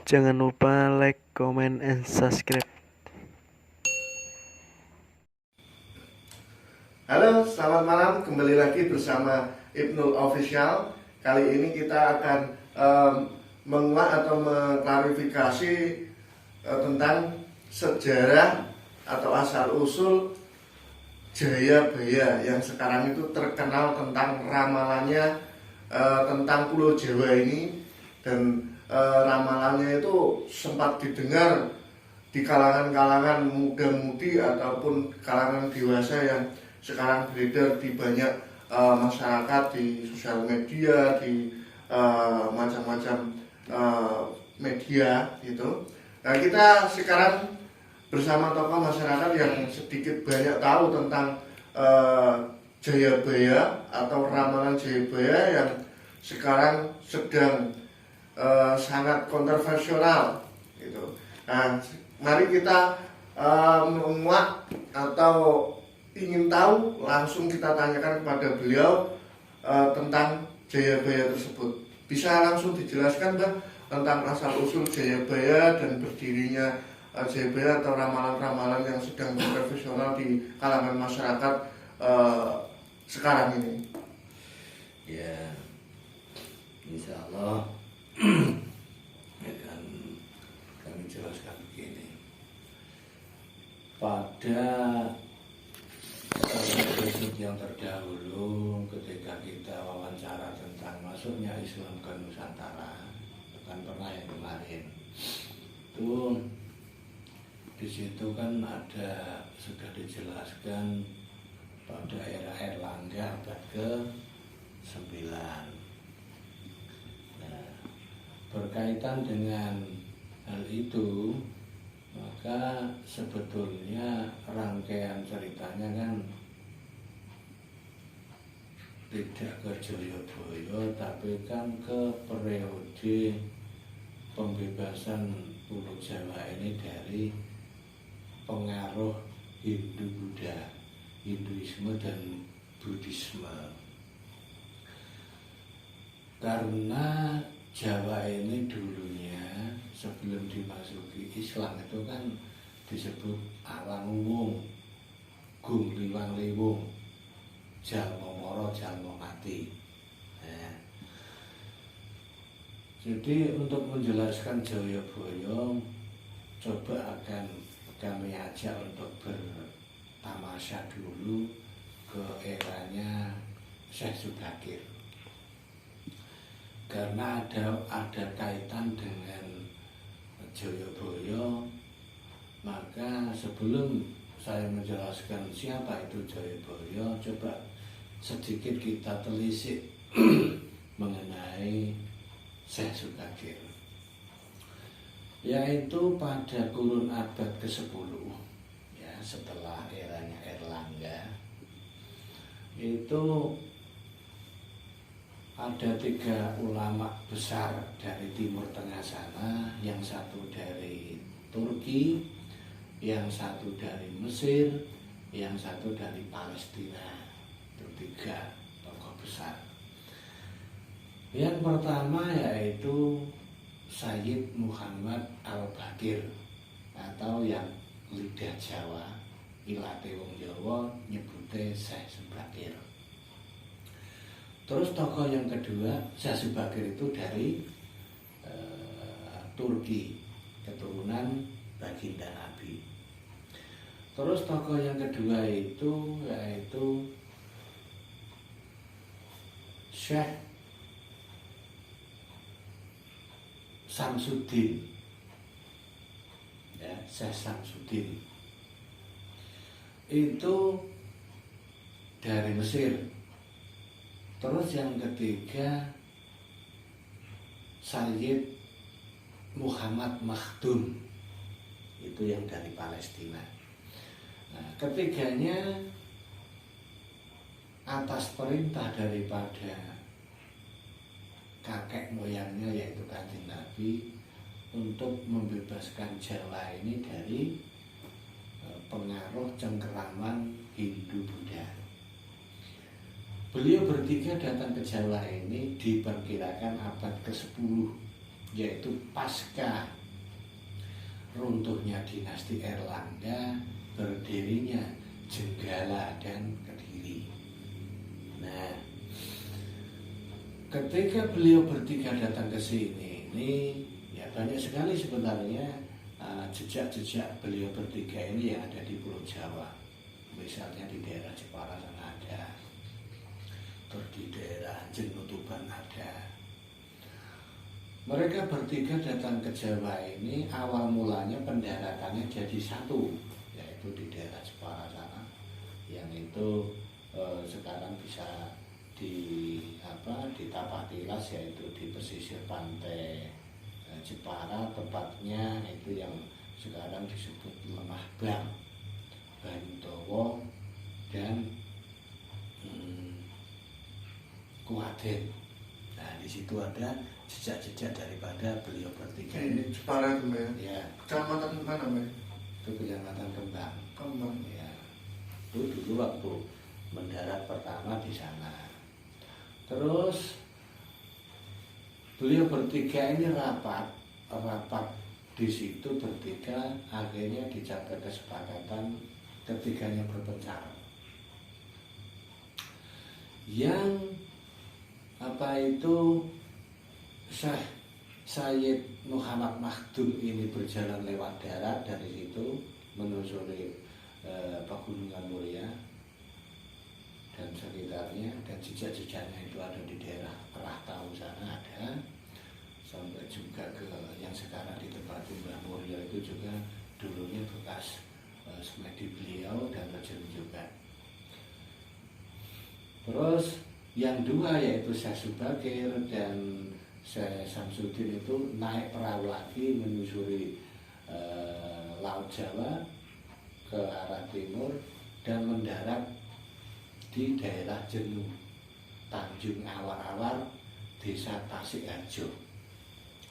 Jangan lupa like, comment, and subscribe. Halo, selamat malam. Kembali lagi bersama Ibnul Official. Kali ini kita akan menguak atau mengklarifikasi tentang sejarah atau asal-usul Jayabaya yang sekarang itu terkenal tentang ramalannya tentang Pulau Jawa ini. Dan ramalannya itu sempat didengar di kalangan-kalangan muda-mudi ataupun kalangan dewasa yang sekarang beredar di banyak masyarakat, di sosial media, di macam-macam media gitu. Nah, kita sekarang bersama tokoh masyarakat yang sedikit banyak tahu tentang Jayabaya atau ramalan Jayabaya yang sekarang sedang sangat kontroversial gitu. Nah, mari kita menguak atau ingin tahu, langsung kita tanyakan kepada beliau tentang Jayabaya tersebut. Bisa langsung dijelaskan, Mbak, tentang asal-usul Jayabaya dan berdirinya Jayabaya atau ramalan-ramalan yang sedang profesional di kalangan masyarakat sekarang ini? Ya, insya Allah akan kami jelaskan begini. Pada episode yang terdahulu, ketika kita wawancara tentang masuknya Islam ke Nusantara, kan pernah yang kemarin itu, di situ kan ada sudah dijelaskan pada era Erlangga abad ke-9. Nah, berkaitan dengan hal itu, maka sebetulnya rangkaian ceritanya kan tidak ke Jayabaya, tapi kan ke periode pembebasan Pulau Jawa ini dari pengaruh Hindu-Buddha, Hinduisme dan Buddhisme. Karena Jawa ini dulunya sebelum dimasuki Islam itu kan disebut Awang-Uwung, Gung Liwang Liwung, Jalma Moro Jalma Mati. Nah, jadi untuk menjelaskan Jayabaya, coba akan kami ajak untuk bertamasya dulu ke eranya Syekh Subakir. Karena ada kaitan dengan Jayabaya, maka sebelum saya menjelaskan siapa itu Jayabaya, coba sedikit kita telisik mengenai Syekh Subakir. Yaitu pada kurun abad ke-10, ya, setelah eranya Erlangga, itu ada 3 ulama besar dari Timur Tengah sana, yang satu dari Turki, yang satu dari Mesir, yang satu dari Palestina. Itu 3 tokoh besar. Yang pertama yaitu Sayyid Muhammad Al-Bakir, atau yang lidah Jawa, ilate wong Jawa nyebute Syekh Subakir. Terus tokoh yang kedua, Syekh Subakir itu dari Turki, keturunan baginda Nabi. Terus tokoh yang kedua itu yaitu Syekh Samsudin, ya, Syekh Samsudin itu dari Mesir. Terus yang ketiga Sayyid Muhammad Makhdum, itu yang dari Palestina. Nah, ketiganya atas perintah daripada kakek moyangnya yaitu Kanjeng Nabi untuk membebaskan Jawa ini dari pengaruh cengkeraman Hindu-Buddha. Beliau bertiga datang ke Jawa ini diperkirakan abad ke-10 yaitu pasca runtuhnya dinasti Erlangga, berdirinya Jenggala dan Kediri. Nah, ketika beliau bertiga datang ke sini, ini ya banyak sekali sebenarnya jejak-jejak beliau bertiga ini yang ada di Pulau Jawa. Misalnya di daerah Jepara sana ada, terus di daerah Jenutuban ada. Mereka bertiga datang ke Jawa ini awal mulanya pendaratannya jadi satu, yaitu di daerah Jepara sana, yang itu sekarang bisa ditapak tilas, yaitu di pesisir pantai Jepara, tepatnya itu yang sekarang disebut Lemah Bang, Bandowo dan Kuaden. Nah, di situ ada jejak-jejak daripada beliau bertiga Ini Jepara itu Mbak ya. Kecamatan mana Mbak? Itu Kecamatan Kembang. Kembang. Ya. Itu dulu waktu mendarat pertama di sana. Terus beliau bertiga ini rapat di situ bertiga, akhirnya dicapai kesepakatan ketiganya berpencar. Yang Syekh Sayyid Muhammad Makhdum ini berjalan lewat darat dari situ menyusuri Pegunungan Muria dan sekitarnya, dan jejak-jejaknya itu ada di daerah Perah Tahu sana ada, sampai juga ke yang sekarang di tempat Mbah Muria itu juga dulunya bekas semedi beliau dan terjun juga. Terus yang dua yaitu Syekh Subakir dan Syekh Samsudin itu naik perahu lagi menyusuri Laut Jawa ke arah timur dan mendarat di daerah Jenu, Tanjung Awar-Awar, Desa Tasikharjo.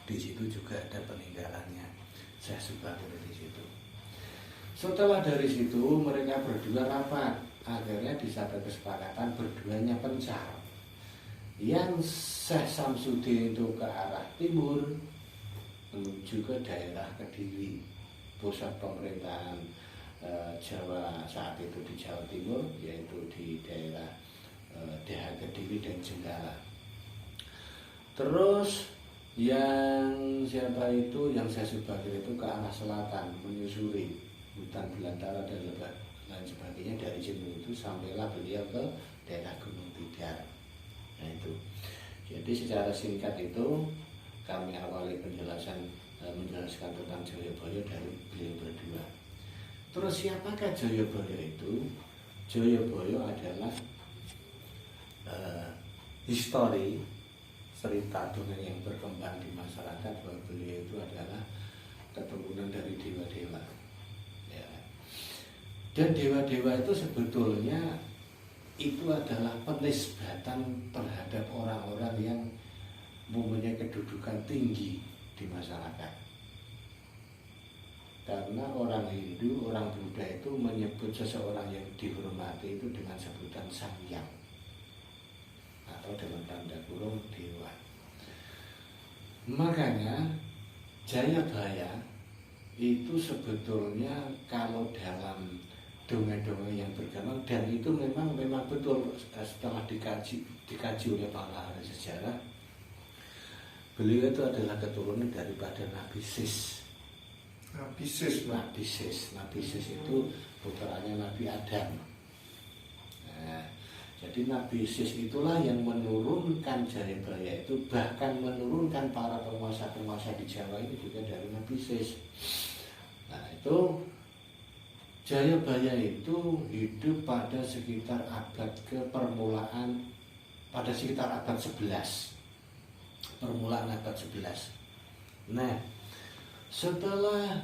Di situ juga ada peninggalannya Syekh Subakir di situ. Setelah dari situ mereka berdua rapat, akhirnya dicapai kesepakatan berduanya pencar. Yang Syekh Samsudin itu ke arah timur menuju ke daerah Kediri, pusat pemerintahan Jawa saat itu di Jawa Timur, yaitu di daerah Deha Kediri dan Jenggala. Terus yang siapa itu, yang Syekh Subakir itu ke arah selatan menyusuri hutan belantara dan lain sebagainya dari Jenu itu, sampailah beliau ke daerah Gunung Tidar. Nah itu, jadi secara singkat itu kami awali menjelaskan tentang Jayabaya dari beliau berdua. Terus siapakah Jayabaya itu? Jayabaya adalah histori, cerita dongeng yang berkembang di masyarakat bahwa beliau itu adalah keturunan dari dewa-dewa. Ya. Dan dewa-dewa itu sebetulnya itu adalah penisbatan terhadap orang-orang yang mempunyai kedudukan tinggi di masyarakat. Karena orang Hindu, orang Buddha itu menyebut seseorang yang dihormati itu dengan sebutan Sang Hyang, atau dalam tanda kurung dewa. Makanya Jayabaya itu sebetulnya kalau dalam dongeng-dongeng yang berkembang, dan itu memang betul setelah dikaji oleh para ahli sejarah, beliau itu adalah keturunan daripada Nabi Sis. Nabi Sis itu putranya Nabi Adam. Nah, jadi Nabi Sis itulah yang menurunkan Jayabaya itu, bahkan menurunkan para penguasa-penguasa di Jawa ini juga dari Nabi Sis. Nah itu Jayabaya itu hidup pada sekitar abad pada sekitar abad 11, permulaan abad 11. Nah, setelah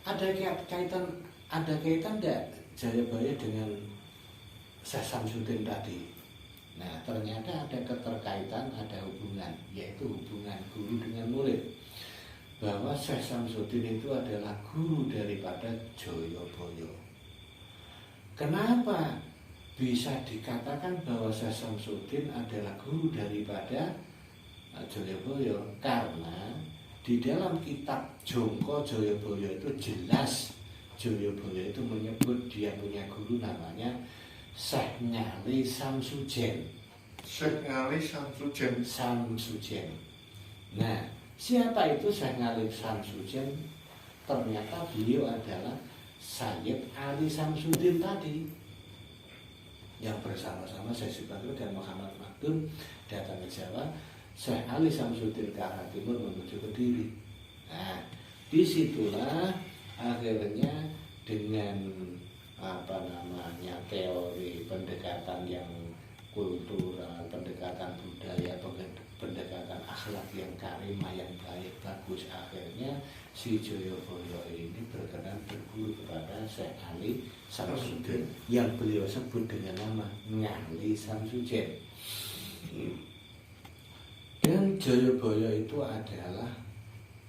ada kaitan enggak Jayabaya dengan Syekh Samsudin tadi? Nah, ternyata ada keterkaitan, ada hubungan, yaitu hubungan guru dengan murid. Bahwa Syekh Samsudin itu adalah guru daripada Jayabaya. Kenapa bisa dikatakan bahwa Syekh Samsudin adalah guru daripada Jayabaya? Karena Di dalam kitab Jongko Joyoboyo itu jelas Joyoboyo itu menyebut dia punya guru namanya Syekh Ngali Samsujen. Syekh Ngali Samsujen. Samsujen. Nah, siapa itu Syekh Ngali Samsujen? Ternyata beliau adalah Sayyid Ali Samsudin tadi, yang bersama-sama Syekh Subakir dan Muhammad Makdum datang ke Jawa. Syekh Ali Samsudin ke arah timur menuju Kediri. Nah, disitulah akhirnya dengan teori pendekatan yang kultural, pendekatan budaya, pendekatan akhlak yang karimah, yang baik, bagus, akhirnya si Joyoboyo ini berkenan berguru kepada Syekh Ali Samsudin yang beliau sebut dengan nama Ngali Samsujen. Dan Joyoboyo itu adalah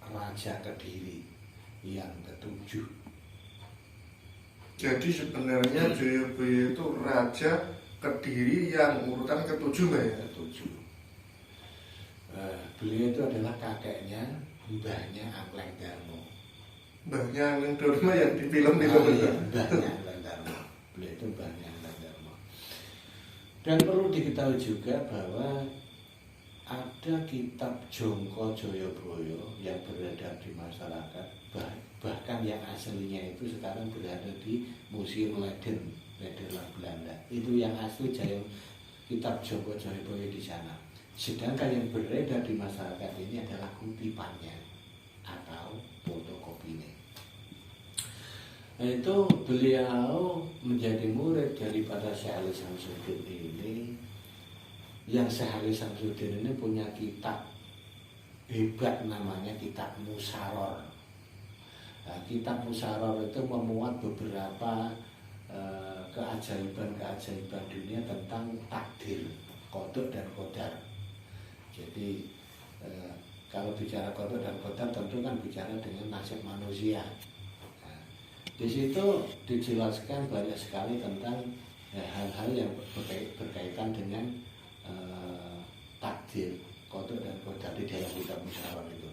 Raja Kediri yang ketujuh. Jadi sebenarnya Joyoboyo itu Raja Kediri yang urutan ketujuh, Mbak ya? Ketujuh. Beliau itu adalah kakeknya mbahnya Angleng Darmo. Mbahnya Angleng Darmo yang di film itu. Iya, mbahnya Angleng Darmo. Beliau itu mbahnya Angleng Darmo. Dan perlu diketahui juga bahwa ada kitab Jongko Joyoboyo yang beredar di masyarakat, bahkan yang aslinya itu sekarang berada di Museum Leiden, Nederland, Belanda. Itu yang asli kitab Jongko Joyoboyo di sana. Sedangkan yang beredar di masyarakat ini adalah kutipannya atau fotokopinya. Itu beliau menjadi murid daripada Syekh Ali Samsudin ini. Yang Syekh Ali Samsudin ini punya kitab hebat namanya kitab Musaror. Nah, kitab Musaror itu memuat beberapa keajaiban-keajaiban dunia tentang takdir, qada dan qadar. Jadi kalau bicara qada dan qadar tentu kan bicara dengan nasib manusia. Nah, di situ dijelaskan banyak sekali tentang hal-hal yang berkaitan dengan takdir, qada dan qadar di dalam kitab Musaror itu.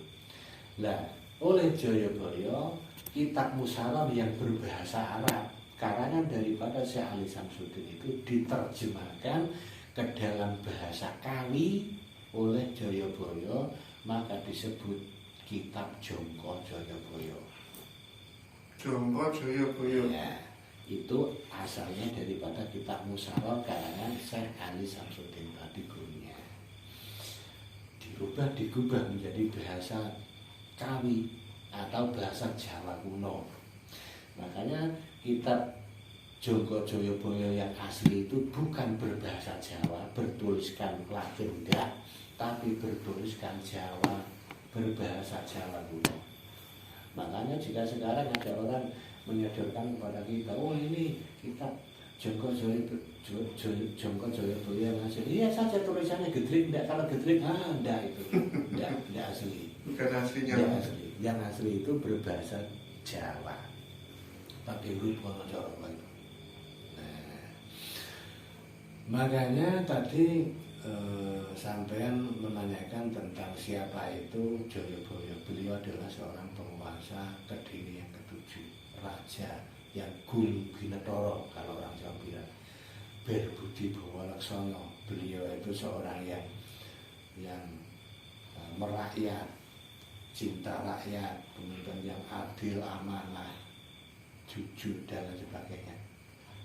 Nah, oleh Joyoboyo, kitab Musaror yang berbahasa Arab karangan daripada Syekh Ali Samsudin itu diterjemahkan ke dalam bahasa Kawi oleh Joyoboyo, maka disebut kitab Jongko Joyoboyo. Jongko Joyoboyo. Ya, itu asalnya daripada kitab Musaror karangan Syekh Ali Samsudin tadi gurunya. Digubah menjadi bahasa Kawi atau bahasa Jawa kuno. Makanya kitab Jongko Joyoboyo yang asli itu bukan berbahasa Jawa, bertuliskan Latin enggak, tapi bertuliskan Jawa, berbahasa Jawa kuno. Makanya jika sekarang ada orang menyodorkan kepada kita, oh ini kitab Jongko Joyoboyo yang asli, iya saja tulisannya Gedrik, enggak, kalau Gedrik, enggak itu, enggak asli. Bukan aslinya. Yang asli, yang asli itu berbahasa Jawa, pakai huruf Wonosobo itu. Nah, makanya tadi sampean menanyakan tentang siapa itu Joyoboyo. Beliau adalah seorang penguasa Kediri yang ketujuh, raja yang Gung Binetoro kalau orang Jawa bilang, berbudi Bawalaksono. Beliau itu seorang yang merakyat, cinta rakyat, pemimpin yang adil, amanah, jujur dan lain sebagainya.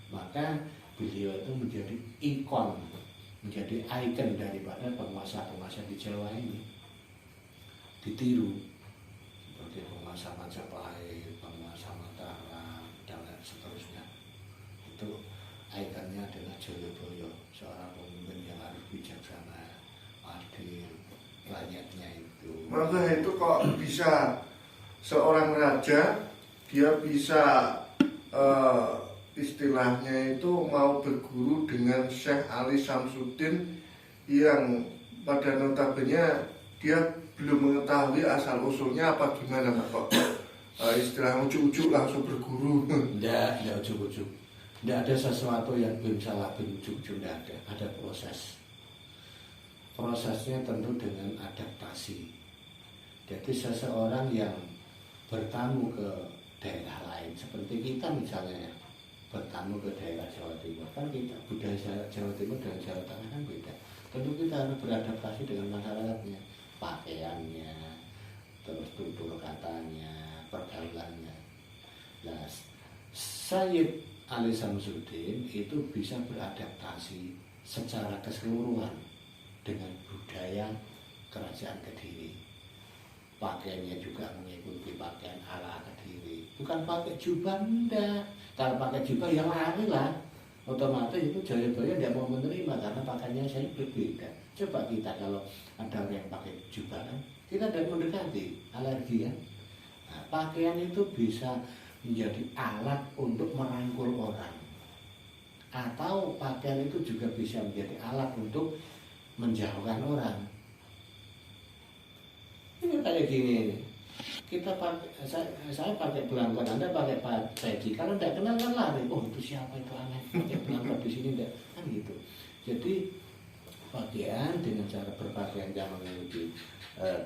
Maka beliau itu menjadi ikon, menjadi ikon daripada penguasa-penguasa di Jawa ini, ditiru seperti penguasa Majapahit, penguasa Mataram dan lain seterusnya. Itu ikonnya adalah Joyoboyo, seorang pemimpin yang harus bijaksana, adil, rakyatnya itu. Maka itu kok bisa seorang raja dia bisa istilahnya itu mau berguru dengan Syekh Ali Samsudin yang pada notabene dia belum mengetahui asal usulnya apa gimana Pak kok istilah ujuk-ujuk langsung berguru. Enggak ujuk-ujuk. Enggak ada sesuatu yang belum salah, belum ujuk-ujuk, enggak ada. Ada proses. Prosesnya tentu dengan adaptasi. Jadi seseorang yang bertamu ke daerah lain seperti kita misalnya bertamu ke daerah Jawa Timur, kan kita budaya Jawa Timur dan Jawa Tengah kan beda. Tentu kita harus beradaptasi dengan masyarakatnya, pakaiannya, terus tutur katanya, pergaulannya. Nah, Sayyid Ali Samsudin itu bisa beradaptasi secara keseluruhan dengan budaya kerajaan Kediri. Pakaiannya juga mengikuti pakaian ala Kediri, bukan pakai jubah, enggak. Kalau pakai jubah yang lari lah, otomatis itu Jayabaya tidak mau menerima karena pakaiannya saya berbeda. Coba kita kalau ada orang yang pakai jubah kan, kita tidak mendekati, alergi kan. Nah, pakaian itu bisa menjadi alat untuk merangkul orang, atau pakaian itu juga bisa menjadi alat untuk menjauhkan orang. Ini kayak gini nih. Kita pakai, saya pakai belangkon, Anda pakai peci. Kalau tidak kenal kan lari. Oh itu siapa itu aneh pakai belangkon di sini enggak kan gitu. Jadi pakaian dengan cara berpakaian yang memiliki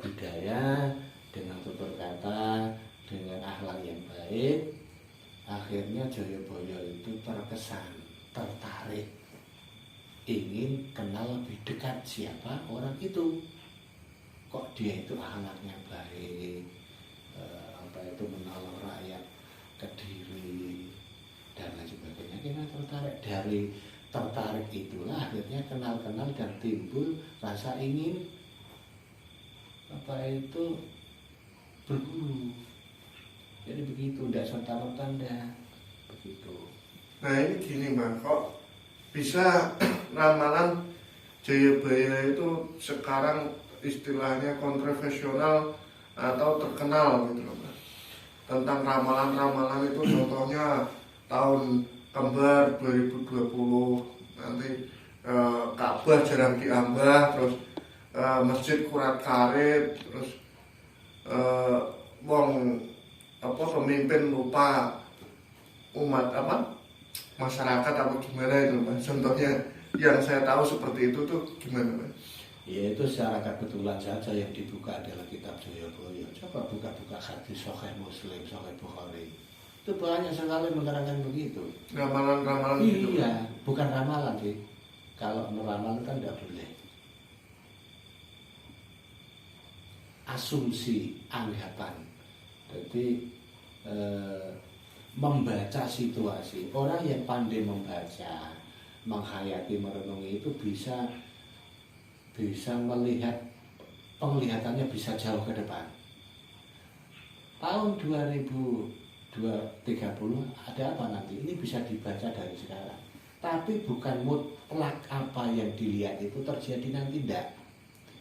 budaya, dengan tutur kata, dengan akhlak yang baik, akhirnya Jayabaya itu terkesan, tertarik, ingin kenal lebih dekat siapa orang itu. Kok dia itu akhlaknya baik, itu menolong rakyat Kediri dan lain sebagainya. Kita tertarik, dari tertarik itulah akhirnya kenal-kenal dan timbul rasa ingin berguru. Jadi begitu, tidak serta-merta begitu. Nah ini gini Mbak, kok bisa ramalan Jayabaya itu sekarang istilahnya kontroversial atau terkenal gitu loh Mbak. Tentang ramalan-ramalan itu contohnya tahun kembar 2020 nanti Ka'bah jarang diambah, terus masjid kurat karet, terus pemimpin lupa umat masyarakat apa gimana itu Mas. Contohnya yang saya tahu seperti itu tuh gimana Mas? Ya itu secara kebetulan saja yang dibuka adalah kitab Jayabaya. Coba buka-buka hadis Sahih Muslim, Sahih Bukhari. Itu banyak sekali menerangkan begitu. Ramalan-ramalan gitu. Iya, bukan ramalan sih. Kalau meramal kan tidak boleh. Asumsi, anggapan. Jadi membaca situasi. Orang yang pandai membaca, menghayati, merenungi itu bisa melihat, penglihatannya bisa jauh ke depan. Tahun 2030 ada apa nanti? Ini bisa dibaca dari sekarang. Tapi bukan mutlak apa yang dilihat itu terjadi nanti, tidak.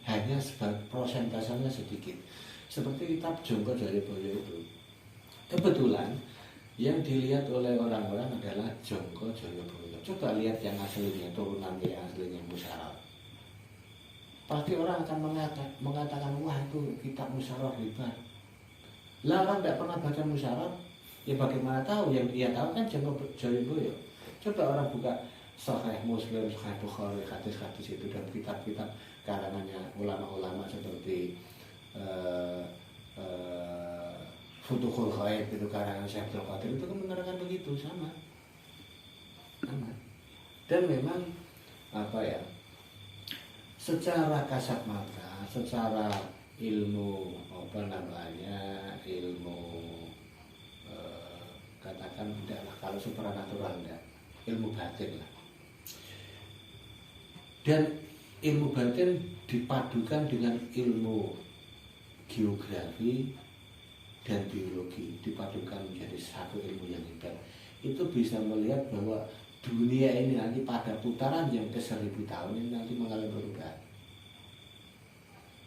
Hanya sebagai prosentasenya sedikit. Seperti kitab Jongko Jayabaya itu. Kebetulan yang dilihat oleh orang-orang adalah Jongko Jayabaya. Coba lihat yang aslinya, turunannya yang aslinya Musyarat. Pasti orang akan mengatakan wah itu kitab Musyarat hebat. Lah orang tidak pernah baca Musyarat, ya bagaimana tahu? Yang dia tahu kan Jongko Jayabaya. Coba orang buka Sahih Muslim, Sahih Bukhari, hadis-hadis itu dan kitab-kitab karangannya ulama-ulama seperti Futuhul Ghaib itu karangan Syekh Abdul Qadir itu kan menerangkan begitu sama. Dan memang secara kasat mata, secara ilmu ilmu katakan tidaklah kalau supranatural enggak, ilmu batin lah. Dan ilmu batin dipadukan dengan ilmu geografi dan biologi, dipadukan menjadi satu ilmu yang hebat. Itu bisa melihat bahwa dunia ini nanti pada putaran yang ke-1000 tahun ini nanti mengalami perubahan.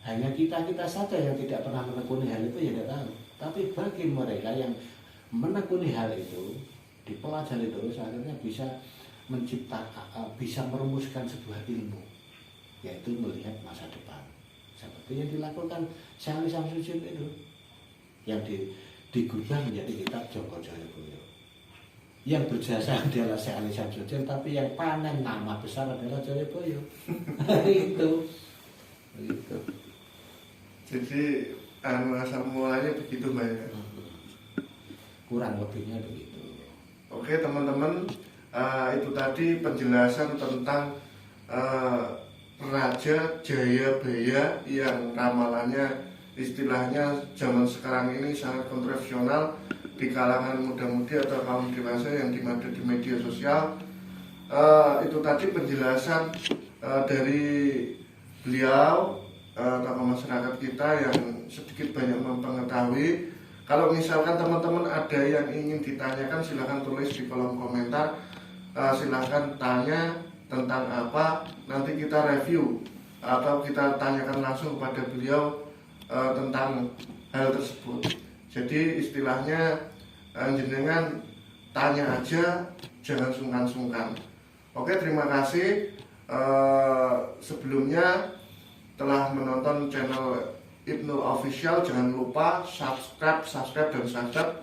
Hanya kita saja yang tidak pernah menekuni hal itu ya tidak tahu. Tapi bagi mereka yang menekuni hal itu, dipelajari terus, akhirnya bisa menciptakan, bisa merumuskan sebuah ilmu, yaitu melihat masa depan. Seperti yang dilakukan Syekh Ali Samsudin itu, yang digubah menjadi kitab Jongko Jayabaya. Yang berjasa adalah Syekh Ali Samsudin, tapi yang panen nama besar adalah Jayabaya. Itu. Jadi asal mulanya begitu Mbak ya. Kurang lebihnya begitu. Oke teman-teman, itu tadi penjelasan tentang Raja Jayabaya yang ramalannya istilahnya zaman sekarang ini sangat kontroversial di kalangan muda-mudi atau kaum dewasa yang dimada di media sosial. Itu tadi penjelasan dari beliau, tokoh masyarakat kita yang sedikit banyak mengetahui. Kalau misalkan teman-teman ada yang ingin ditanyakan, silahkan tulis di kolom komentar. Silahkan tanya tentang apa, nanti kita review atau kita tanyakan langsung kepada beliau tentang hal tersebut. Jadi istilahnya jenengan tanya aja, jangan sungkan-sungkan. Oke, terima kasih sebelumnya telah menonton channel Ibnul Official. Jangan lupa subscribe dan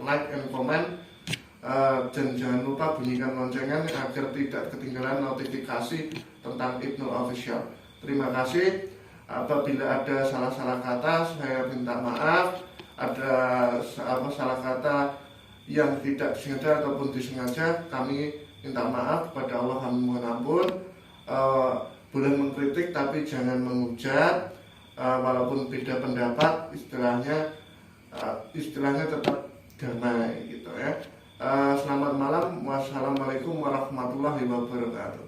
like and comment, dan jangan lupa bunyikan loncengnya agar tidak ketinggalan notifikasi tentang Ibnul Official. Terima kasih. Apabila ada salah-salah kata, saya minta maaf. Ada salah kata yang tidak disengaja ataupun disengaja, kami minta maaf kepada Allah, kami mohon ampun. Boleh mengkritik tapi jangan menghujat, walaupun beda pendapat, istilahnya tetap damai gitu ya. Selamat malam, wassalamualaikum warahmatullahi wabarakatuh.